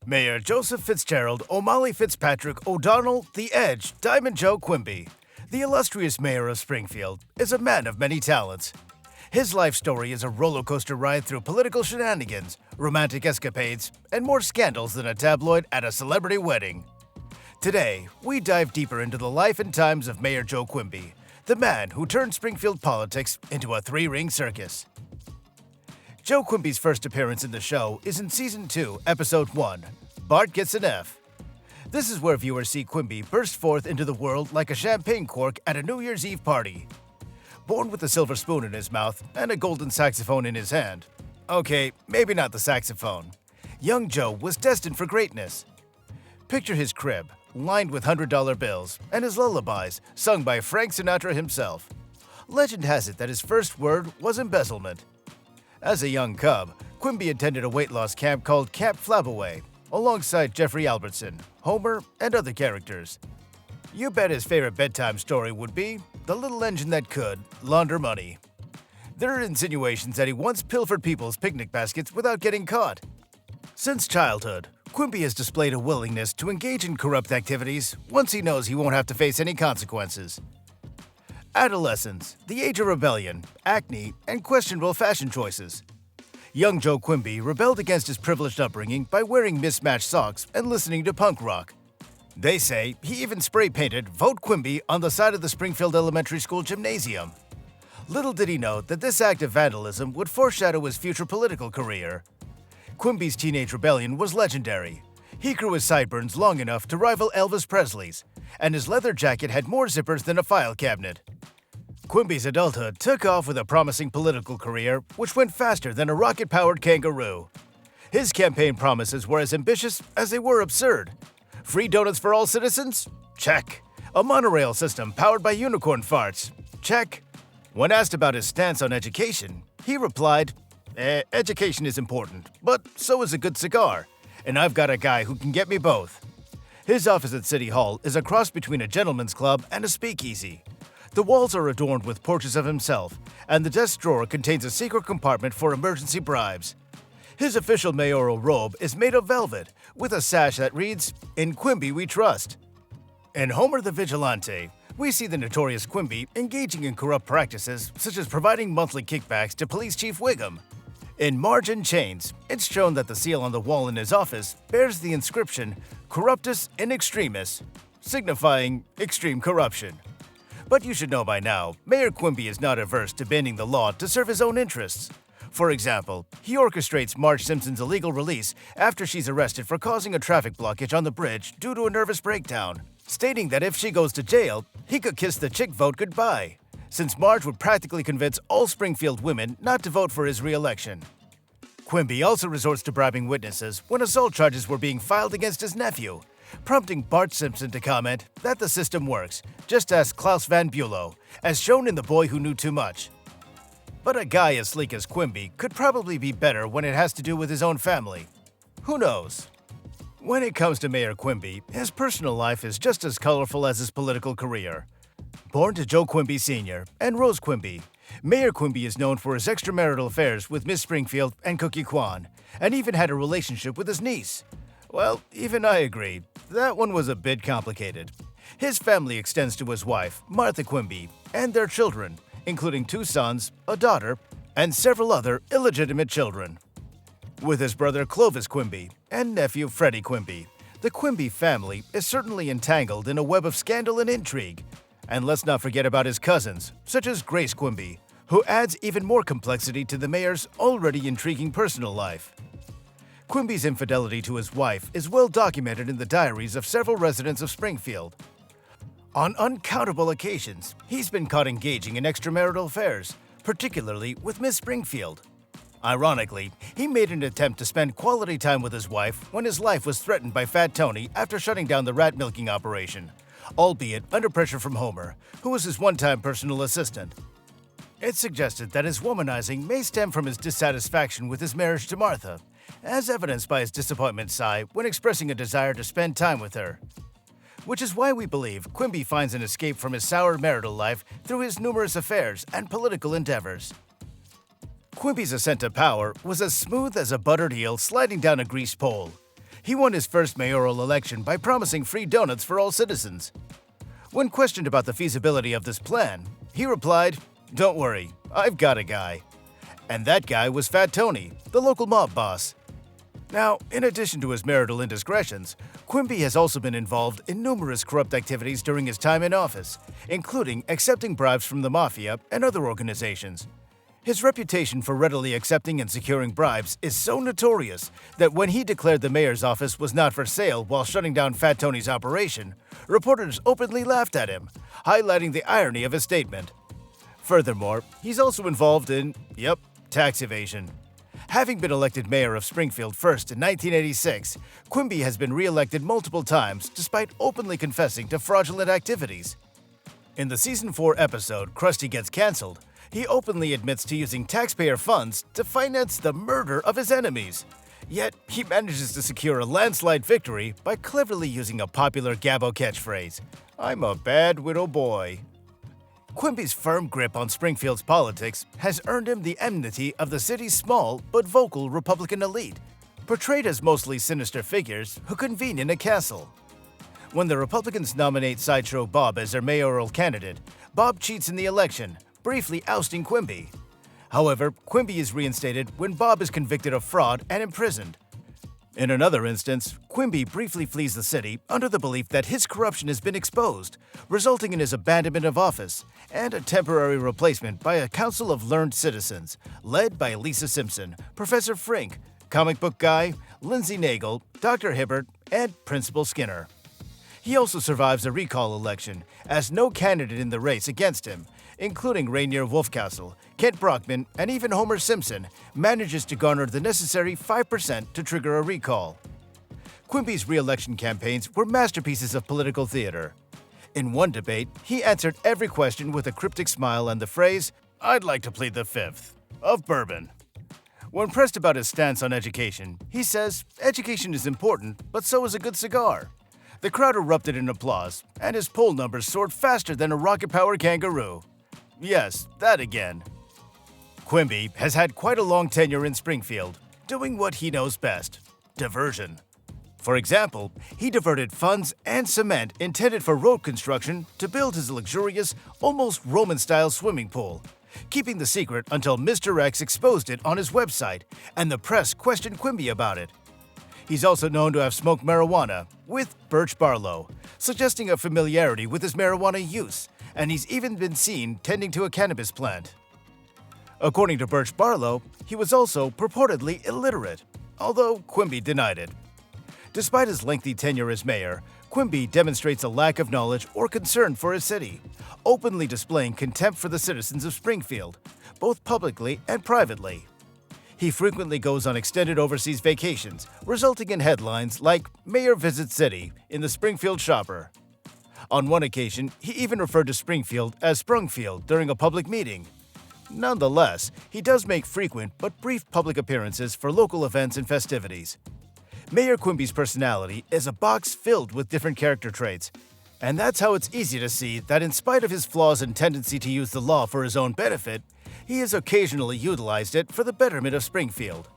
Mayor Joseph Fitzgerald O'Malley Fitzpatrick O'Donnell the Edge Diamond Joe Quimby, the illustrious mayor of Springfield, is a man of many talents. His life story is a roller coaster ride through political shenanigans, romantic escapades, and more scandals than a tabloid at a celebrity wedding. Today, we dive deeper into the life and times of Mayor Joe Quimby, the man who turned Springfield politics into a three-ring circus. Joe Quimby's first appearance in the show is in Season 2, Episode 1, Bart Gets an F. This is where viewers see Quimby burst forth into the world like a champagne cork at a New Year's Eve party. Born with a silver spoon in his mouth and a golden saxophone in his hand. Okay, maybe not the saxophone. Young Joe was destined for greatness. Picture his crib, lined with $100 bills, and his lullabies, sung by Frank Sinatra himself. Legend has it that his first word was embezzlement. As a young cub, Quimby attended a weight loss camp called Camp Flabaway, alongside Jeffrey Albertson, Homer, and other characters. You bet his favorite bedtime story would be The Little Engine That Could Launder Money. There are insinuations that he once pilfered people's picnic baskets without getting caught. Since childhood, Quimby has displayed a willingness to engage in corrupt activities once he knows he won't have to face any consequences. Adolescence, the age of rebellion, acne, and questionable fashion choices. Young Joe Quimby rebelled against his privileged upbringing by wearing mismatched socks and listening to punk rock. They say he even spray-painted "Vote Quimby" on the side of the Springfield Elementary School gymnasium. Little did he know that this act of vandalism would foreshadow his future political career. Quimby's teenage rebellion was legendary. He grew his sideburns long enough to rival Elvis Presley's, and his leather jacket had more zippers than a file cabinet. Quimby's adulthood took off with a promising political career which went faster than a rocket-powered kangaroo. His campaign promises were as ambitious as they were absurd. Free donuts for all citizens? Check. A monorail system powered by unicorn farts? Check. When asked about his stance on education, he replied, education is important, but so is a good cigar, and I've got a guy who can get me both. His office at City Hall is a cross between a gentleman's club and a speakeasy. The walls are adorned with portraits of himself, and the desk drawer contains a secret compartment for emergency bribes. His official mayoral robe is made of velvet, with a sash that reads, "In Quimby we trust." In Homer the Vigilante, we see the notorious Quimby engaging in corrupt practices such as providing monthly kickbacks to Police Chief Wiggum. In Marge and Chains, it's shown that the seal on the wall in his office bears the inscription "Corruptus in Extremis," signifying extreme corruption. But you should know by now, Mayor Quimby is not averse to bending the law to serve his own interests. For example, he orchestrates Marge Simpson's illegal release after she's arrested for causing a traffic blockage on the bridge due to a nervous breakdown, stating that if she goes to jail, he could kiss the chick vote goodbye, since Marge would practically convince all Springfield women not to vote for his re-election. Quimby also resorts to bribing witnesses when assault charges were being filed against his nephew, prompting Bart Simpson to comment that the system works, just ask Klaus Van Bulow, as shown in The Boy Who Knew Too Much. But a guy as sleek as Quimby could probably be better when it has to do with his own family. Who knows? When it comes to Mayor Quimby, his personal life is just as colorful as his political career. Born to Joe Quimby Sr. and Rose Quimby, Mayor Quimby is known for his extramarital affairs with Miss Springfield and Cookie Kwan, and even had a relationship with his niece. Well, even I agree. That one was a bit complicated. His family extends to his wife, Martha Quimby, and their children, including 2 sons, a daughter, and several other illegitimate children. With his brother Clovis Quimby and nephew Freddie Quimby, the Quimby family is certainly entangled in a web of scandal and intrigue. And let's not forget about his cousins, such as Grace Quimby, who adds even more complexity to the mayor's already intriguing personal life. Quimby's infidelity to his wife is well documented in the diaries of several residents of Springfield. On uncountable occasions, he's been caught engaging in extramarital affairs, particularly with Miss Springfield. Ironically, he made an attempt to spend quality time with his wife when his life was threatened by Fat Tony after shutting down the rat milking operation, albeit under pressure from Homer, who was his one-time personal assistant. It's suggested that his womanizing may stem from his dissatisfaction with his marriage to Martha, as evidenced by his disappointment sigh when expressing a desire to spend time with her. Which is why we believe Quimby finds an escape from his sour marital life through his numerous affairs and political endeavors. Quimby's ascent to power was as smooth as a buttered eel sliding down a greased pole. He won his first mayoral election by promising free donuts for all citizens. When questioned about the feasibility of this plan, he replied, "Don't worry, I've got a guy." And that guy was Fat Tony, the local mob boss. Now, in addition to his marital indiscretions, Quimby has also been involved in numerous corrupt activities during his time in office, including accepting bribes from the mafia and other organizations. His reputation for readily accepting and securing bribes is so notorious that when he declared the mayor's office was not for sale while shutting down Fat Tony's operation, reporters openly laughed at him, highlighting the irony of his statement. Furthermore, he's also involved in, tax evasion. Having been elected mayor of Springfield first in 1986, Quimby has been re-elected multiple times despite openly confessing to fraudulent activities. In the Season 4 episode, Krusty Gets Cancelled, he openly admits to using taxpayer funds to finance the murder of his enemies. Yet, he manages to secure a landslide victory by cleverly using a popular Gabbo catchphrase, "I'm a bad widow boy." Quimby's firm grip on Springfield's politics has earned him the enmity of the city's small but vocal Republican elite, portrayed as mostly sinister figures who convene in a castle. When the Republicans nominate Sideshow Bob as their mayoral candidate, Bob cheats in the election, briefly ousting Quimby. However, Quimby is reinstated when Bob is convicted of fraud and imprisoned. In another instance, Quimby briefly flees the city under the belief that his corruption has been exposed, resulting in his abandonment of office and a temporary replacement by a council of learned citizens, led by Lisa Simpson, Professor Frink, Comic Book Guy, Lindsay Nagel, Dr. Hibbert, and Principal Skinner. He also survives a recall election, as no candidate in the race against him, including Rainier Wolfcastle, Kent Brockman, and even Homer Simpson, manages to garner the necessary 5% to trigger a recall. Quimby's re-election campaigns were masterpieces of political theater. In one debate, he answered every question with a cryptic smile and the phrase, "I'd like to plead the fifth," of bourbon. When pressed about his stance on education, he says, "Education is important, but so is a good cigar." The crowd erupted in applause, and his poll numbers soared faster than a rocket-powered kangaroo. Yes, that again. Quimby has had quite a long tenure in Springfield, doing what he knows best: diversion. For example, he diverted funds and cement intended for road construction to build his luxurious, almost Roman-style swimming pool, keeping the secret until Mr. X exposed it on his website and the press questioned Quimby about it. He's also known to have smoked marijuana with Birch Barlow, suggesting a familiarity with his marijuana use, and he's even been seen tending to a cannabis plant. According to Birch Barlow, he was also purportedly illiterate, although Quimby denied it. Despite his lengthy tenure as mayor, Quimby demonstrates a lack of knowledge or concern for his city, openly displaying contempt for the citizens of Springfield, both publicly and privately. He frequently goes on extended overseas vacations, resulting in headlines like "Mayor Visits City" in the Springfield Shopper. On one occasion, he even referred to Springfield as Sprungfield during a public meeting. Nonetheless, he does make frequent but brief public appearances for local events and festivities. Mayor Quimby's personality is a box filled with different character traits, and that's how it's easy to see that in spite of his flaws and tendency to use the law for his own benefit, he has occasionally utilized it for the betterment of Springfield.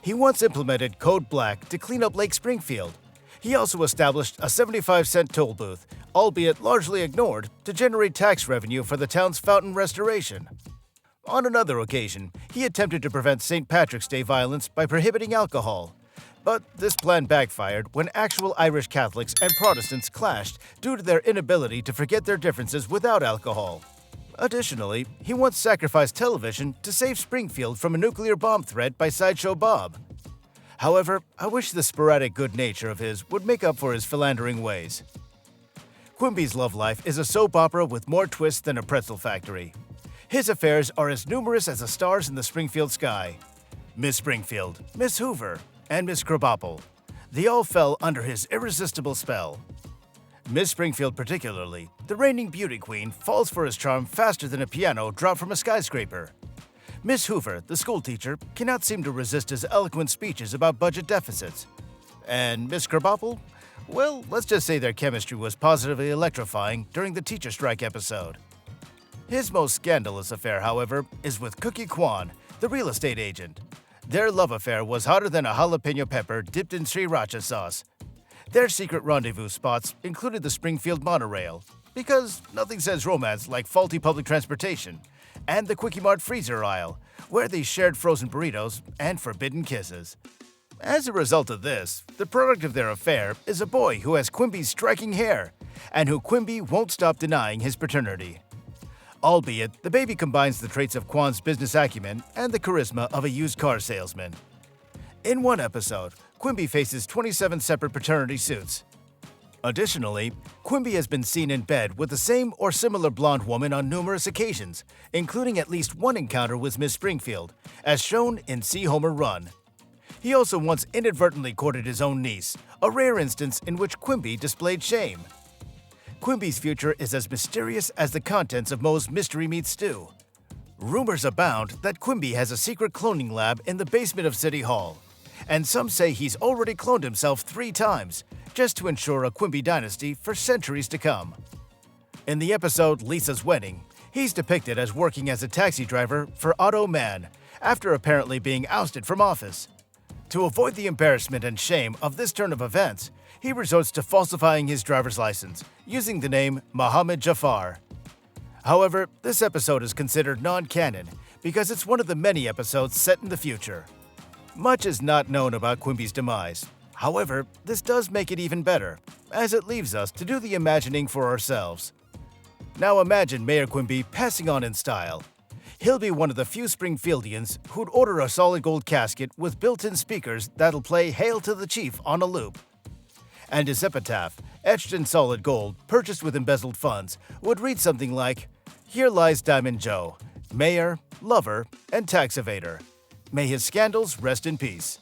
He once implemented Code Black to clean up Lake Springfield. He also established a 75-cent toll booth, albeit largely ignored, to generate tax revenue for the town's fountain restoration. On another occasion, he attempted to prevent St. Patrick's Day violence by prohibiting alcohol. But this plan backfired when actual Irish Catholics and Protestants clashed due to their inability to forget their differences without alcohol. Additionally, he once sacrificed television to save Springfield from a nuclear bomb threat by Sideshow Bob. However, I wish the sporadic good nature of his would make up for his philandering ways. Quimby's love life is a soap opera with more twists than a pretzel factory. His affairs are as numerous as the stars in the Springfield sky. Miss Springfield, Miss Hoover, and Miss Krabappel. They all fell under his irresistible spell. Miss Springfield particularly, the reigning beauty queen, falls for his charm faster than a piano dropped from a skyscraper. Miss Hoover, the schoolteacher, cannot seem to resist his eloquent speeches about budget deficits. And Miss Krabappel? Well, let's just say their chemistry was positively electrifying during the teacher strike episode. His most scandalous affair, however, is with Cookie Kwan, the real estate agent. Their love affair was hotter than a jalapeno pepper dipped in sriracha sauce. Their secret rendezvous spots included the Springfield monorail, because nothing says romance like faulty public transportation, and the Quickie Mart freezer aisle, where they shared frozen burritos and forbidden kisses. As a result of this, the product of their affair is a boy who has Quimby's striking hair, and who Quimby won't stop denying his paternity. Albeit, the baby combines the traits of Quan's business acumen and the charisma of a used car salesman. In one episode, Quimby faces 27 separate paternity suits. Additionally, Quimby has been seen in bed with the same or similar blonde woman on numerous occasions, including at least one encounter with Miss Springfield, as shown in See Homer Run. He also once inadvertently courted his own niece, a rare instance in which Quimby displayed shame. Quimby's future is as mysterious as the contents of Moe's Mystery Meat Stew. Rumors abound that Quimby has a secret cloning lab in the basement of City Hall, and some say he's already cloned himself 3 times, just to ensure a Quimby dynasty for centuries to come. In the episode Lisa's Wedding, he's depicted as working as a taxi driver for Otto Mann, after apparently being ousted from office. To avoid the embarrassment and shame of this turn of events, he resorts to falsifying his driver's license, using the name Mohammed Jafar. However, this episode is considered non-canon because it's one of the many episodes set in the future. Much is not known about Quimby's demise. However, this does make it even better, as it leaves us to do the imagining for ourselves. Now imagine Mayor Quimby passing on in style. He'll be one of the few Springfieldians who'd order a solid gold casket with built-in speakers that'll play Hail to the Chief on a loop. And his epitaph, etched in solid gold, purchased with embezzled funds, would read something like, "Here lies Diamond Joe, mayor, lover, and tax evader. May his scandals rest in peace."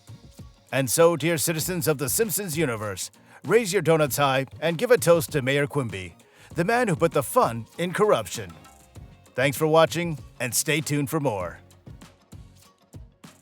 And so, dear citizens of the Simpsons universe, raise your donuts high and give a toast to Mayor Quimby, the man who put the fun in corruption. Thanks for watching, and stay tuned for more.